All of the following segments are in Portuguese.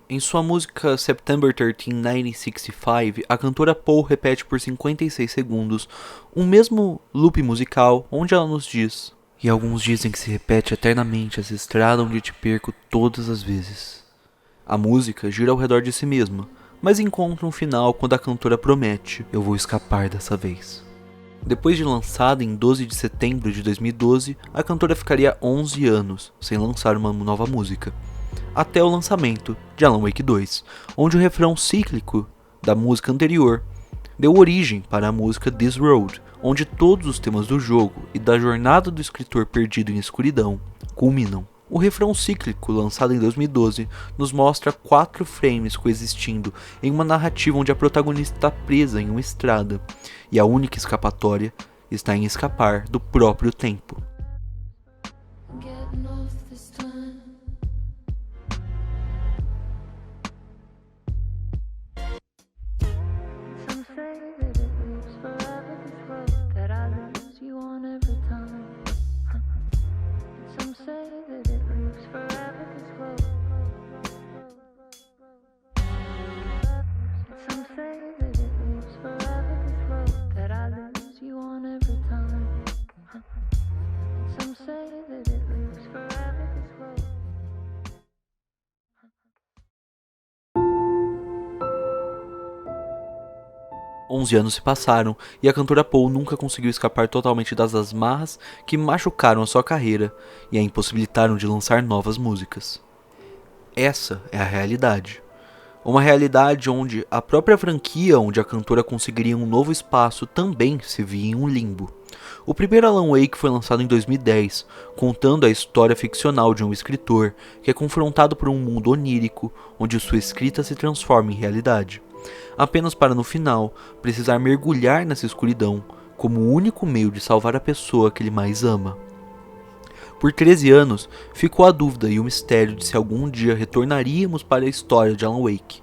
Em sua música September 13, 1965, a cantora Paul repete por 56 segundos um mesmo loop musical onde ela nos diz: "E alguns dizem que se repete eternamente essa estrada onde te perco todas as vezes." A música gira ao redor de si mesma, mas encontra um final quando a cantora promete: "Eu vou escapar dessa vez." Depois de lançada em 12 de setembro de 2012, a cantora ficaria 11 anos sem lançar uma nova música, até o lançamento de Alan Wake 2, onde o refrão cíclico da música anterior deu origem para a música This Road, onde todos os temas do jogo e da jornada do escritor perdido em escuridão culminam. O refrão cíclico, lançado em 2012, nos mostra 4 frames coexistindo em uma narrativa onde a protagonista está presa em uma estrada, e a única escapatória está em escapar do próprio tempo. Onze anos se passaram e a cantora Paul nunca conseguiu escapar totalmente das amarras que machucaram a sua carreira e a impossibilitaram de lançar novas músicas. Essa é a realidade. Uma realidade onde a própria franquia onde a cantora conseguiria um novo espaço também se via em um limbo. O primeiro Alan Wake foi lançado em 2010, contando a história ficcional de um escritor que é confrontado por um mundo onírico onde sua escrita se transforma em realidade, apenas para no final precisar mergulhar nessa escuridão como o único meio de salvar a pessoa que ele mais ama. Por 13 anos, ficou a dúvida e o mistério de se algum dia retornaríamos para a história de Alan Wake,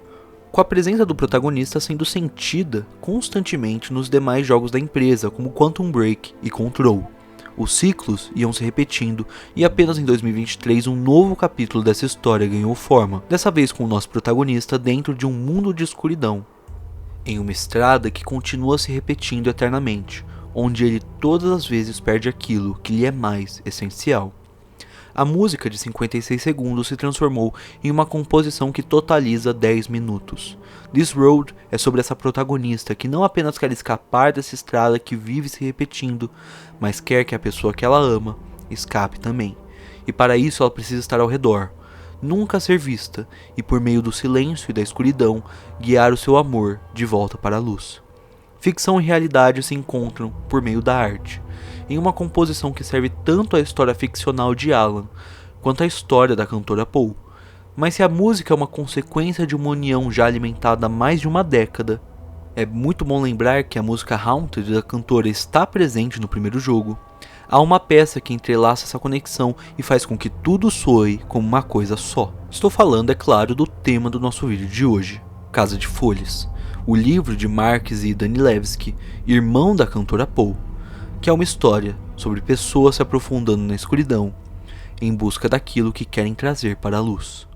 com a presença do protagonista sendo sentida constantemente nos demais jogos da empresa, como Quantum Break e Control. Os ciclos iam se repetindo e apenas em 2023 um novo capítulo dessa história ganhou forma, dessa vez com o nosso protagonista dentro de um mundo de escuridão, em uma estrada que continua se repetindo eternamente, onde ele todas as vezes perde aquilo que lhe é mais essencial. A música de 56 segundos se transformou em uma composição que totaliza 10 minutos. This Road é sobre essa protagonista que não apenas quer escapar dessa estrada que vive se repetindo, mas quer que a pessoa que ela ama escape também. E para isso ela precisa estar ao redor, nunca ser vista, e por meio do silêncio e da escuridão, guiar o seu amor de volta para a luz. Ficção e realidade se encontram por meio da arte, em uma composição que serve tanto à história ficcional de Alan, quanto à história da cantora Paul. Mas se a música é uma consequência de uma união já alimentada há mais de uma década, é muito bom lembrar que a música Haunted da cantora está presente no primeiro jogo. Há uma peça que entrelaça essa conexão e faz com que tudo soe como uma coisa só. Estou falando, é claro, do tema do nosso vídeo de hoje, Casa de Folhas, o livro de Marques e Danilevsky, irmão da cantora Paul, que é uma história sobre pessoas se aprofundando na escuridão em busca daquilo que querem trazer para a luz.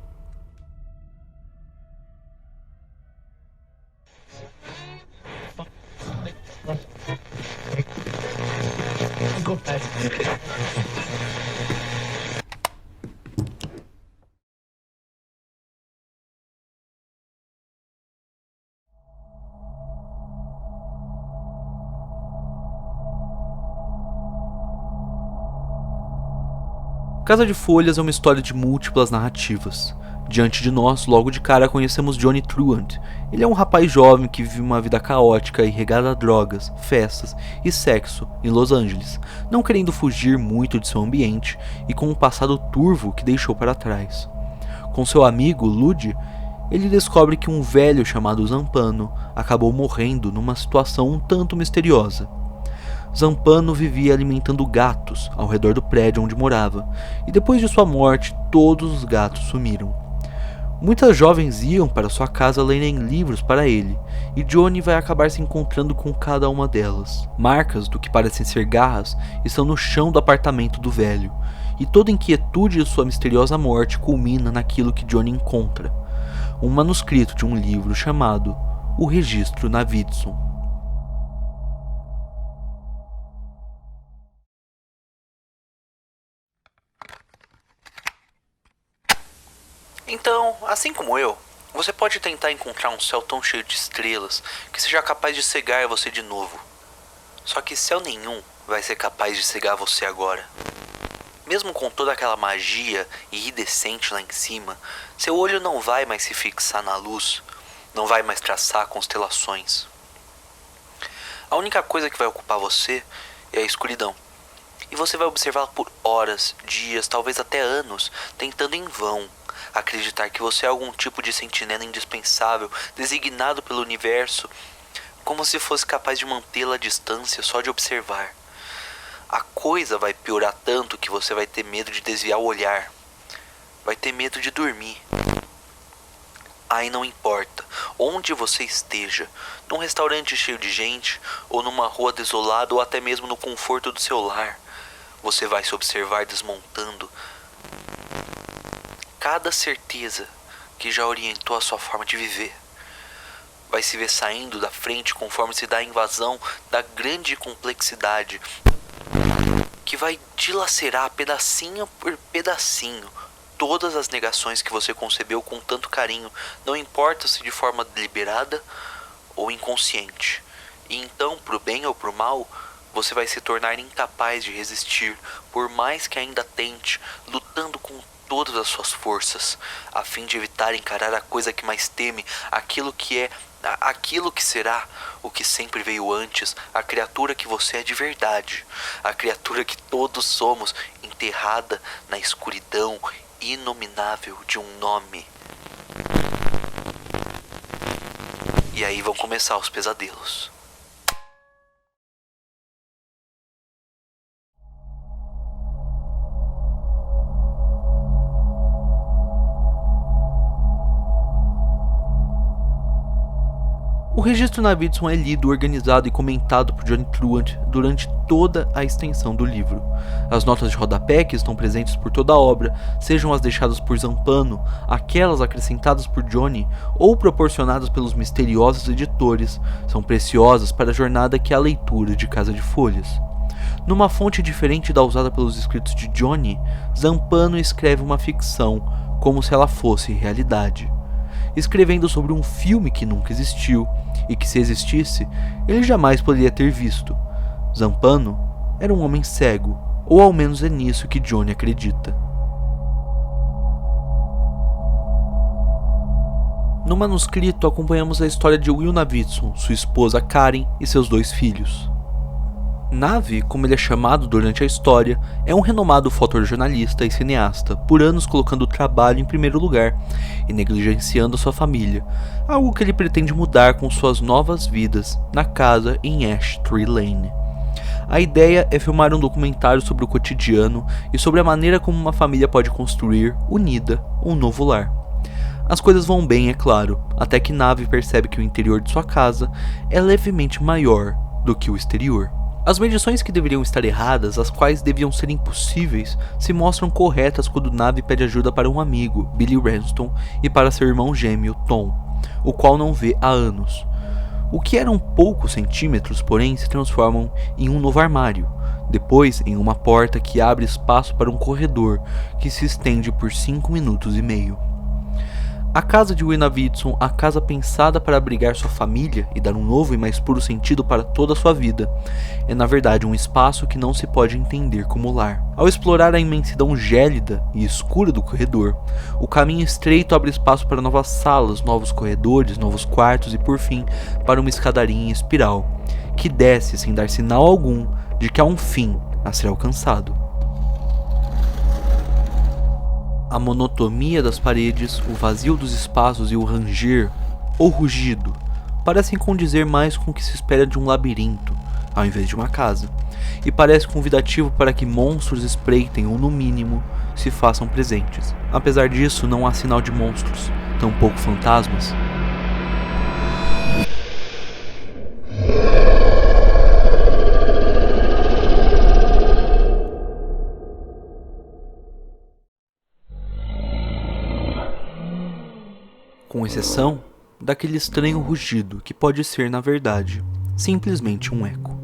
Casa de Folhas é uma história de múltiplas narrativas. Diante de nós, logo de cara, conhecemos Johnny Truant. Ele é um rapaz jovem que vive uma vida caótica e regada a drogas, festas e sexo em Los Angeles, não querendo fugir muito de seu ambiente e com um passado turvo que deixou para trás. Com seu amigo, Lud, ele descobre que um velho chamado Zampano acabou morrendo numa situação um tanto misteriosa. Zampano vivia alimentando gatos ao redor do prédio onde morava, e depois de sua morte, todos os gatos sumiram. Muitas jovens iam para sua casa lerem livros para ele, e Johnny vai acabar se encontrando com cada uma delas. Marcas do que parecem ser garras estão no chão do apartamento do velho, e toda a inquietude de sua misteriosa morte culmina naquilo que Johnny encontra: um manuscrito de um livro chamado O Registro Navidson. Então, assim como eu, você pode tentar encontrar um céu tão cheio de estrelas que seja capaz de cegar você de novo. Só que céu nenhum vai ser capaz de cegar você agora. Mesmo com toda aquela magia iridescente lá em cima, seu olho não vai mais se fixar na luz, não vai mais traçar constelações. A única coisa que vai ocupar você é a escuridão. E você vai observá-la por horas, dias, talvez até anos, tentando em vão acreditar que você é algum tipo de sentinela indispensável, designado pelo universo, como se fosse capaz de mantê-la à distância só de observar. A coisa vai piorar tanto que você vai ter medo de desviar o olhar, vai ter medo de dormir. Aí não importa onde você esteja, num restaurante cheio de gente, ou numa rua desolada, ou até mesmo no conforto do seu lar, você vai se observar desmontando cada certeza que já orientou a sua forma de viver. Vai se ver saindo da frente conforme se dá a invasão da grande complexidade, que vai dilacerar pedacinho por pedacinho todas as negações que você concebeu com tanto carinho, não importa se de forma deliberada ou inconsciente. E então, pro bem ou pro mal, você vai se tornar incapaz de resistir, por mais que ainda tente, lutando com todas as suas forças, a fim de evitar encarar a coisa que mais teme, aquilo que é, aquilo que será, o que sempre veio antes, a criatura que você é de verdade, a criatura que todos somos, enterrada na escuridão inominável de um nome. E aí vão começar os pesadelos. O registro Navidson é lido, organizado e comentado por Johnny Truant durante toda a extensão do livro. As notas de rodapé que estão presentes por toda a obra, sejam as deixadas por Zampano, aquelas acrescentadas por Johnny ou proporcionadas pelos misteriosos editores, são preciosas para a jornada que é a leitura de Casa de Folhas. Numa fonte diferente da usada pelos escritos de Johnny, Zampano escreve uma ficção como se ela fosse realidade, escrevendo sobre um filme que nunca existiu e que, se existisse, ele jamais poderia ter visto. Zampano era um homem cego, ou ao menos é nisso que Johnny acredita. No manuscrito, acompanhamos a história de Will Navidson, sua esposa Karen e seus 2 filhos. Nave, como ele é chamado durante a história, é um renomado fotojornalista e cineasta, por anos colocando o trabalho em primeiro lugar e negligenciando sua família, algo que ele pretende mudar com suas novas vidas na casa em Ash Tree Lane. A ideia é filmar um documentário sobre o cotidiano e sobre a maneira como uma família pode construir, unida, um novo lar. As coisas vão bem, é claro, até que Nave percebe que o interior de sua casa é levemente maior do que o exterior. As medições que deveriam estar erradas, as quais deviam ser impossíveis, se mostram corretas quando Nave pede ajuda para um amigo, Billy Ranston, e para seu irmão gêmeo, Tom, o qual não vê há anos. O que eram poucos centímetros, porém, se transformam em um novo armário, depois em uma porta que abre espaço para um corredor que se estende por 5 minutos e meio. A casa de Will Navidson, a casa pensada para abrigar sua família e dar um novo e mais puro sentido para toda a sua vida, é na verdade um espaço que não se pode entender como lar. Ao explorar a imensidão gélida e escura do corredor, o caminho estreito abre espaço para novas salas, novos corredores, novos quartos e, por fim, para uma escadaria em espiral, que desce sem dar sinal algum de que há um fim a ser alcançado. A monotonia das paredes, o vazio dos espaços e o ranger, ou rugido, parecem condizer mais com o que se espera de um labirinto, ao invés de uma casa, e parece convidativo para que monstros espreitem ou, no mínimo, se façam presentes. Apesar disso, não há sinal de monstros, tampouco fantasmas. com exceção daquele estranho rugido que pode ser, na verdade, simplesmente um eco.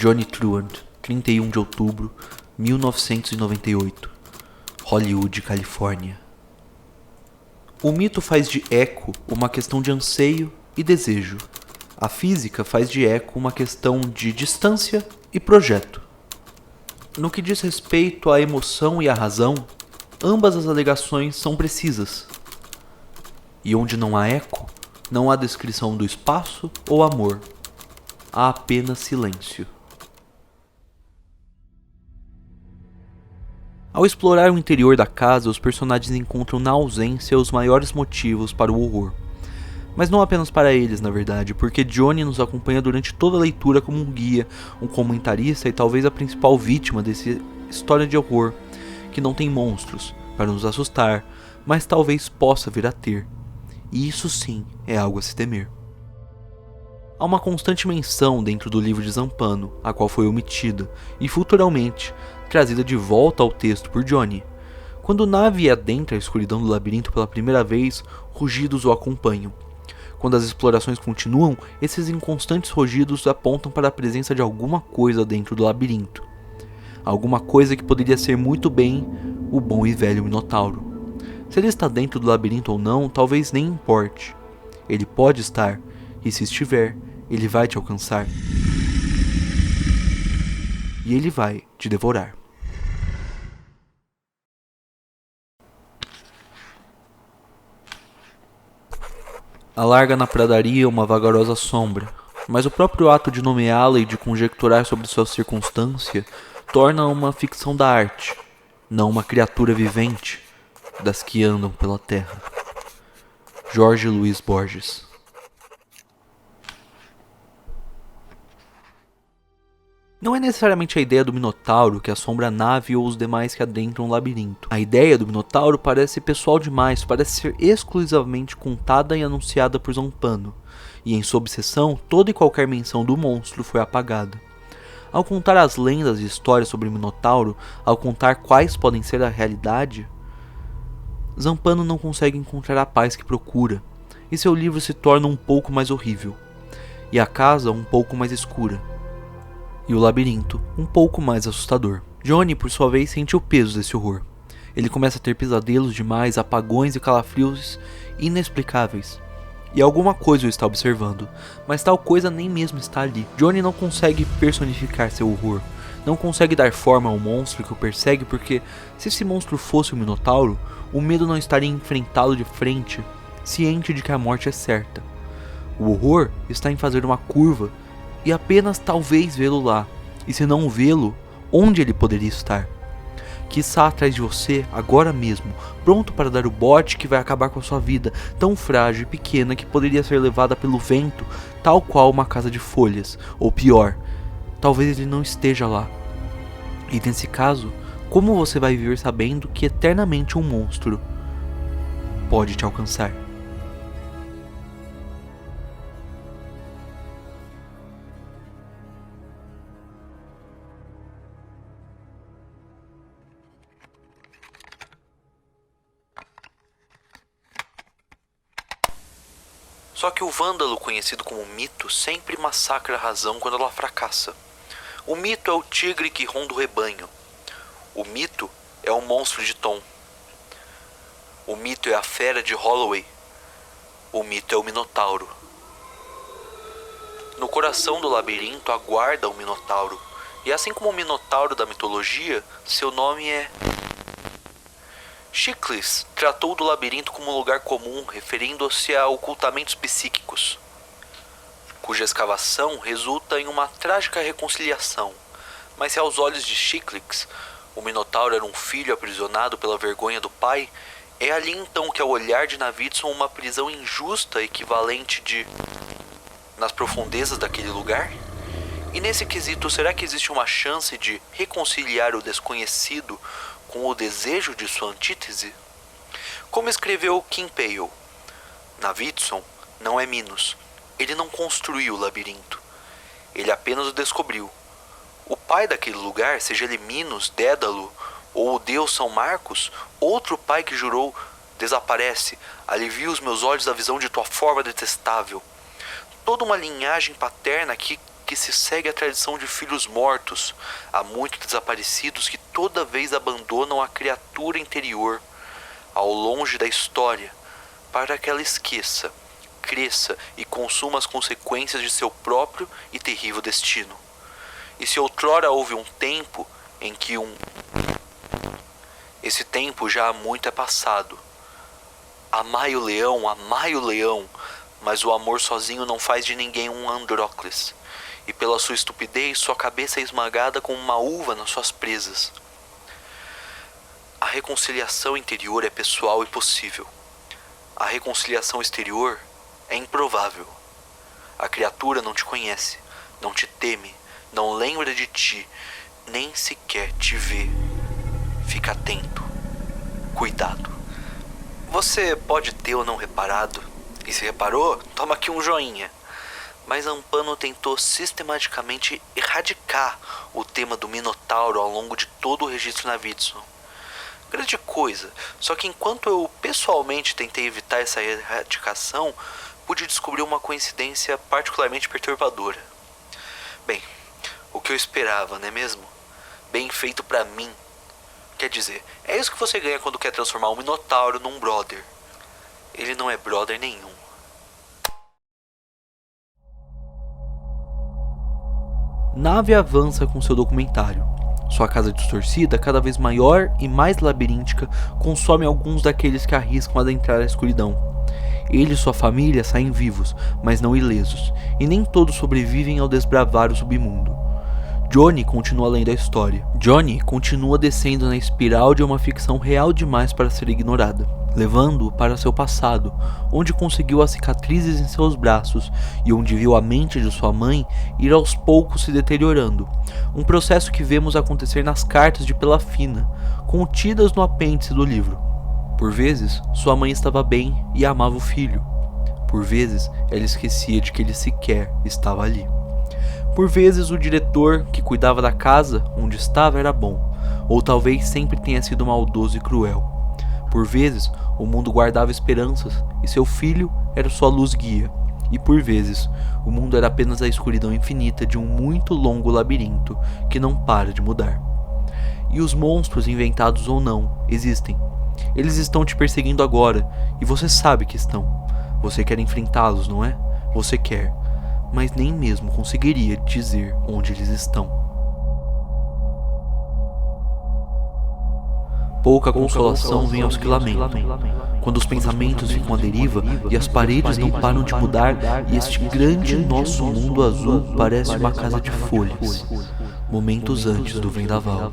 Johnny Truant, 31 de outubro, 1998, Hollywood, Califórnia. O mito faz de eco uma questão de anseio e desejo. A física faz de eco uma questão de distância e projeto. No que diz respeito à emoção e à razão, ambas as alegações são precisas. E onde não há eco, não há descrição do espaço ou amor. Há apenas silêncio. Ao explorar o interior da casa, os personagens encontram na ausência os maiores motivos para o horror. Mas não apenas para eles, na verdade, porque Johnny nos acompanha durante toda a leitura como um guia, um comentarista e talvez a principal vítima dessa história de horror, que não tem monstros para nos assustar, mas talvez possa vir a ter. E isso sim é algo a se temer. Há uma constante menção dentro do livro de Zampano, a qual foi omitida, e futuramente trazida de volta ao texto por Johnny. Quando Navi adentra a escuridão do labirinto pela primeira vez, rugidos o acompanham. Quando as explorações continuam, esses inconstantes rugidos apontam para a presença de alguma coisa dentro do labirinto. Alguma coisa que poderia ser muito bem o bom e velho Minotauro. Se ele está dentro do labirinto ou não, talvez nem importe. Ele pode estar, e se estiver, ele vai te alcançar. E ele vai te devorar. Alarga na pradaria uma vagarosa sombra, mas o próprio ato de nomeá-la e de conjecturar sobre sua circunstância torna uma ficção da arte, não uma criatura vivente das que andam pela terra. Jorge Luiz Borges. Não é necessariamente a ideia do Minotauro que assombra a Navi ou os demais que adentram o labirinto. A ideia do Minotauro parece pessoal demais, parece ser exclusivamente contada e anunciada por Zampano, e em sua obsessão, toda e qualquer menção do monstro foi apagada. Ao contar as lendas e histórias sobre o Minotauro, ao contar quais podem ser a realidade, Zampano não consegue encontrar a paz que procura, e seu livro se torna um pouco mais horrível, e a casa um pouco mais escura, e o labirinto um pouco mais assustador. Johnny, por sua vez, sente o peso desse horror. Ele começa a ter pesadelos demais, apagões e calafrios inexplicáveis. E alguma coisa o está observando, mas tal coisa nem mesmo está ali. Johnny não consegue personificar seu horror, não consegue dar forma ao monstro que o persegue, porque se esse monstro fosse o Minotauro, o medo não estaria em enfrentá-lo de frente, ciente de que a morte é certa. O horror está em fazer uma curva e apenas talvez vê-lo lá, e se não vê-lo, onde ele poderia estar? Quiçá atrás de você, agora mesmo, pronto para dar o bote que vai acabar com a sua vida, tão frágil e pequena que poderia ser levada pelo vento, tal qual uma casa de folhas, ou pior, talvez ele não esteja lá. E nesse caso, como você vai viver sabendo que eternamente um monstro pode te alcançar? Só que o vândalo, conhecido como mito, sempre massacra a razão quando ela fracassa. O mito é o tigre que ronda o rebanho. O mito é o monstro de Tom. O mito é a fera de Holloway. O mito é o Minotauro. No coração do labirinto aguarda o Minotauro. E assim como o Minotauro da mitologia, seu nome é... Chicles tratou do labirinto como um lugar comum, referindo-se a ocultamentos psíquicos, cuja escavação resulta em uma trágica reconciliação. Mas se aos olhos de Chicles o Minotauro era um filho aprisionado pela vergonha do pai, é ali então que ao olhar de Navidson uma prisão injusta equivalente de nas profundezas daquele lugar? E nesse quesito, será que existe uma chance de reconciliar o desconhecido com o desejo de sua antítese? Como escreveu Kim Peele, Navidson não é Minos. Ele não construiu o labirinto. Ele apenas o descobriu. O pai daquele lugar, seja ele Minos, Dédalo ou o deus São Marcos, outro pai que jurou: desaparece, alivia os meus olhos da visão de tua forma detestável. Toda uma linhagem paterna que se segue a tradição de filhos mortos. Há muitos desaparecidos que toda vez abandonam a criatura interior ao longe da história, para que ela esqueça, cresça e consuma as consequências de seu próprio e terrível destino. E se outrora houve um tempo em que esse tempo já há muito é passado. Amai o leão, mas o amor sozinho não faz de ninguém um Andrócles, e pela sua estupidez sua cabeça é esmagada como uma uva nas suas presas. A reconciliação interior é pessoal e possível. A reconciliação exterior é improvável. A criatura não te conhece, não te teme, não lembra de ti, nem sequer te vê. Fica atento. Cuidado. Você pode ter ou não reparado, e se reparou, toma aqui um joinha. Mas Ampano tentou sistematicamente erradicar o tema do Minotauro ao longo de todo o registro Navidson. Grande coisa, só que enquanto eu pessoalmente tentei evitar essa erradicação, pude descobrir uma coincidência particularmente perturbadora. Bem, o que eu esperava, não é mesmo? Bem feito pra mim. Quer dizer, é isso que você ganha quando quer transformar um Minotauro num brother. Ele não é brother nenhum. Nave avança com seu documentário. Sua casa distorcida, cada vez maior e mais labiríntica, consome alguns daqueles que arriscam adentrar a escuridão. Ele e sua família saem vivos, mas não ilesos, e nem todos sobrevivem ao desbravar o submundo. Johnny continua lendo a história. Johnny continua descendo na espiral de uma ficção real demais para ser ignorada, levando-o para seu passado, onde conseguiu as cicatrizes em seus braços e onde viu a mente de sua mãe ir aos poucos se deteriorando, um processo que vemos acontecer nas cartas de Pelafina, contidas no apêndice do livro. Por vezes, sua mãe estava bem e amava o filho. Por vezes, ela esquecia de que ele sequer estava ali. Por vezes, o diretor que cuidava da casa onde estava era bom, ou talvez sempre tenha sido maldoso e cruel. Por vezes, o mundo guardava esperanças e seu filho era sua luz guia. E por vezes, o mundo era apenas a escuridão infinita de um muito longo labirinto que não para de mudar. E os monstros, inventados ou não, existem. Eles estão te perseguindo agora, e você sabe que estão. Você quer enfrentá-los, não é? Você quer, mas nem mesmo conseguiria dizer onde eles estão. Pouca consolação vem aos que lamentam. Quando os pensamentos ficam à deriva e as paredes não param de mudar e este grande nosso mundo azul parece uma casa de folhas, momentos antes do vendaval.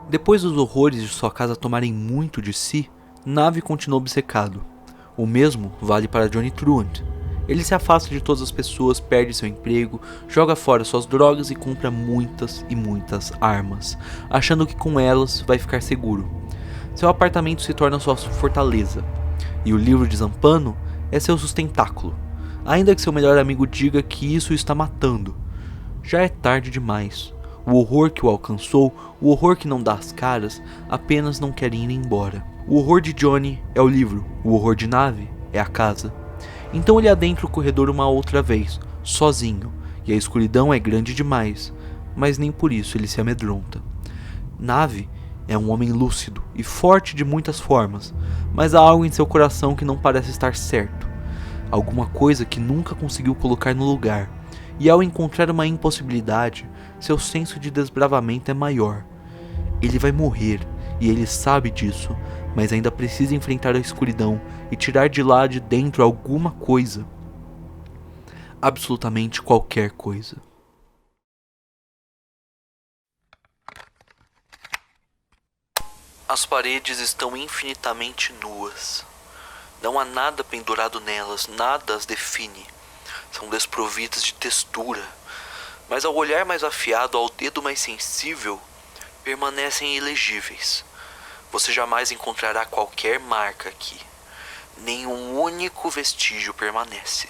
Depois dos horrores de sua casa tomarem muito de si, Nave continua obcecado. O mesmo vale para Johnny Truant. Ele se afasta de todas as pessoas, perde seu emprego, joga fora suas drogas e compra muitas e muitas armas, achando que com elas vai ficar seguro. Seu apartamento se torna sua fortaleza, e o livro de Zampano é seu sustentáculo, ainda que seu melhor amigo diga que isso o está matando. Já é tarde demais. O horror que o alcançou, o horror que não dá as caras, apenas não quer ir embora. O horror de Johnny é o livro, o horror de Nave é a casa. Então ele adentra o corredor uma outra vez, sozinho, e a escuridão é grande demais, mas nem por isso ele se amedronta. Nave é um homem lúcido e forte de muitas formas, mas há algo em seu coração que não parece estar certo. Alguma coisa que nunca conseguiu colocar no lugar, e ao encontrar uma impossibilidade, seu senso de desbravamento é maior. Ele vai morrer, e ele sabe disso, mas ainda precisa enfrentar a escuridão e tirar de lá de dentro alguma coisa. Absolutamente qualquer coisa. As paredes estão infinitamente nuas. Não há nada pendurado nelas, nada as define. São desprovidas de textura, mas ao olhar mais afiado, ao dedo mais sensível, permanecem ilegíveis. Você jamais encontrará qualquer marca aqui. Nenhum único vestígio permanece.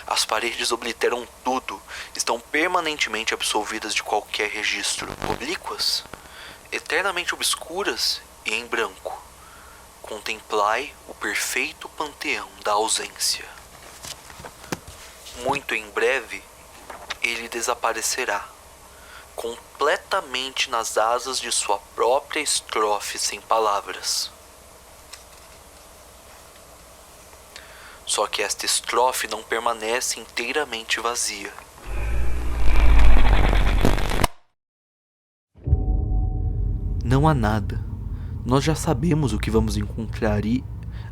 As paredes obliteram tudo, estão permanentemente absolvidas de qualquer registro. Oblíquas, eternamente obscuras e em branco. Contemplai o perfeito panteão da ausência. Muito em breve, ele desaparecerá, completamente nas asas de sua própria estrofe sem palavras. Só que esta estrofe não permanece inteiramente vazia. Não há nada. Nós já sabemos o que vamos encontrar e,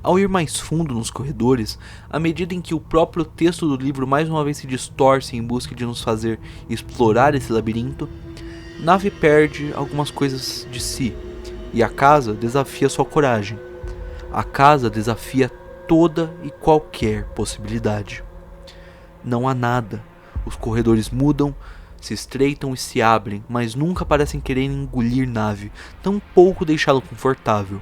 ao ir mais fundo nos corredores, à medida em que o próprio texto do livro mais uma vez se distorce em busca de nos fazer explorar esse labirinto, Nave perde algumas coisas de si, e a casa desafia sua coragem. A casa desafia toda e qualquer possibilidade. Não há nada. Os corredores mudam, se estreitam e se abrem, mas nunca parecem querer engolir Nave, tampouco deixá-lo confortável.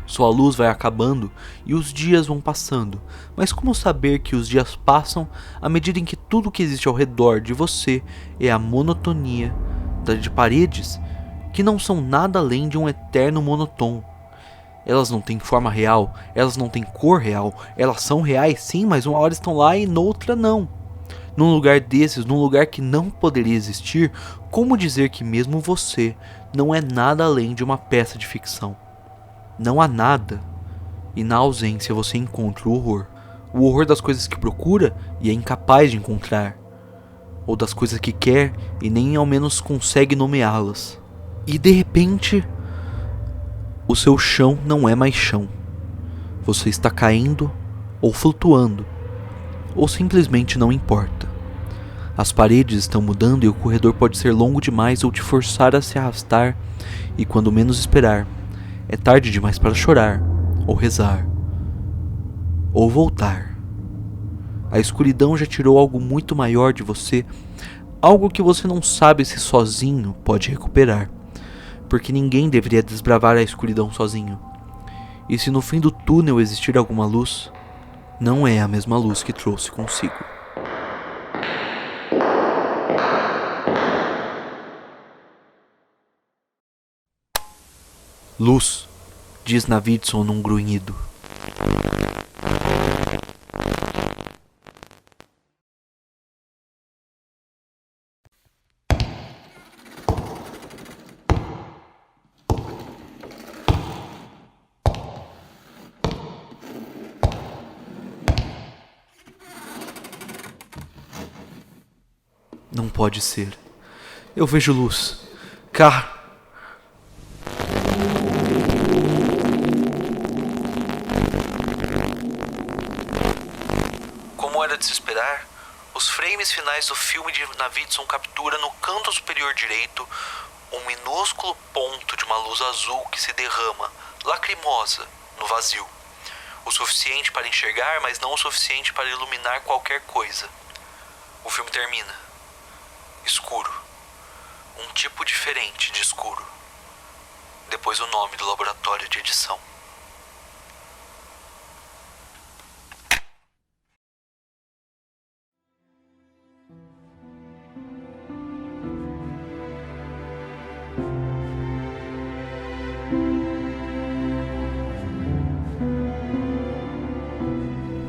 Sua luz vai acabando e os dias vão passando, mas como saber que os dias passam à medida em que tudo que existe ao redor de você é a monotonia de paredes que não são nada além de um eterno monotom? Elas não têm forma real, elas não têm cor real, elas são reais sim, mas uma hora estão lá e noutra não. Num lugar desses, num lugar que não poderia existir, como dizer que mesmo você não é nada além de uma peça de ficção? Não há nada, e na ausência você encontra o horror. O horror das coisas que procura e é incapaz de encontrar, ou das coisas que quer e nem ao menos consegue nomeá-las. E de repente, o seu chão não é mais chão. Você está caindo, ou flutuando, ou simplesmente não importa. As paredes estão mudando e o corredor pode ser longo demais ou te forçar a se arrastar, e quando menos esperar, é tarde demais para chorar, ou rezar, ou voltar. A escuridão já tirou algo muito maior de você, algo que você não sabe se sozinho pode recuperar, porque ninguém deveria desbravar a escuridão sozinho. E se no fim do túnel existir alguma luz, não é a mesma luz que trouxe consigo. Luz, diz Navidson num grunhido. Não pode ser. Eu vejo luz. Cá. Como era de se esperar, os frames finais do filme de Navidson capturam no canto superior direito um minúsculo ponto de uma luz azul que se derrama, lacrimosa, no vazio. O suficiente para enxergar, mas não o suficiente para iluminar qualquer coisa. O filme termina. Escuro. Um tipo diferente de escuro. Depois o nome do laboratório de edição.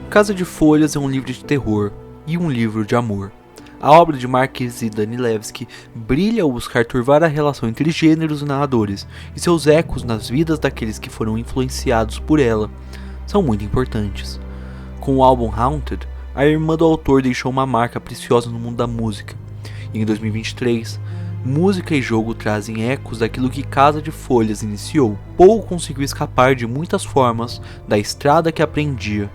Casa de Folhas é um livro de terror e um livro de amor. A obra de Marquez e Danilevsky brilha ao buscar turvar a relação entre gêneros e narradores, e seus ecos nas vidas daqueles que foram influenciados por ela são muito importantes. Com o álbum Haunted, a irmã do autor deixou uma marca preciosa no mundo da música, e em 2023 Música e jogo trazem ecos daquilo que Casa de Folhas iniciou. Poe conseguiu escapar de muitas formas da estrada que aprendia,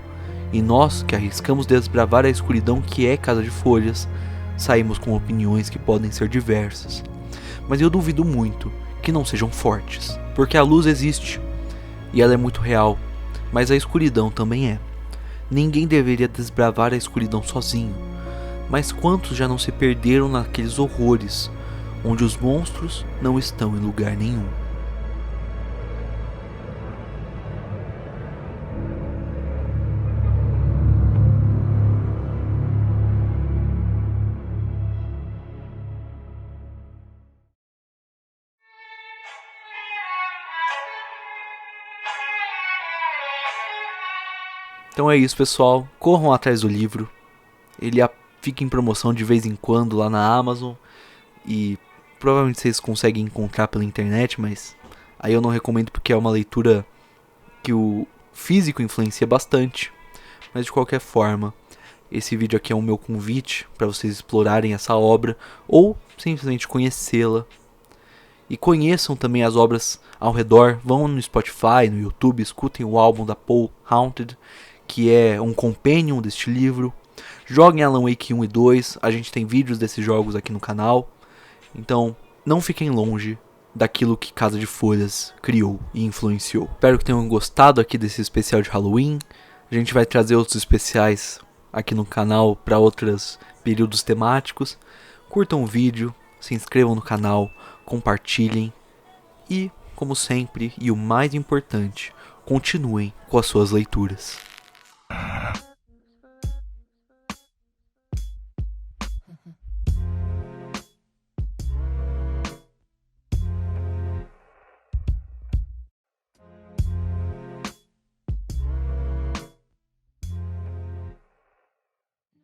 e nós, que arriscamos desbravar a escuridão que é Casa de Folhas, saímos com opiniões que podem ser diversas. Mas eu duvido muito que não sejam fortes, porque a luz existe, e ela é muito real, mas a escuridão também é. Ninguém deveria desbravar a escuridão sozinho, mas quantos já não se perderam naqueles horrores, onde os monstros não estão em lugar nenhum. Então é isso, pessoal. Corram atrás do livro. Ele fica em promoção de vez em quando lá na Amazon. E provavelmente vocês conseguem encontrar pela internet, mas aí eu não recomendo porque é uma leitura que o físico influencia bastante. Mas de qualquer forma, esse vídeo aqui é o meu convite para vocês explorarem essa obra ou simplesmente conhecê-la. E conheçam também as obras ao redor. Vão no Spotify, no YouTube, escutem o álbum da Poe Haunted, que é um companion deste livro. Joguem Alan Wake 1 e 2, a gente tem vídeos desses jogos aqui no canal. Então, não fiquem longe daquilo que Casa de Folhas criou e influenciou. Espero que tenham gostado aqui desse especial de Halloween. A gente vai trazer outros especiais aqui no canal para outros períodos temáticos. Curtam o vídeo, se inscrevam no canal, compartilhem e, como sempre, e o mais importante, continuem com as suas leituras.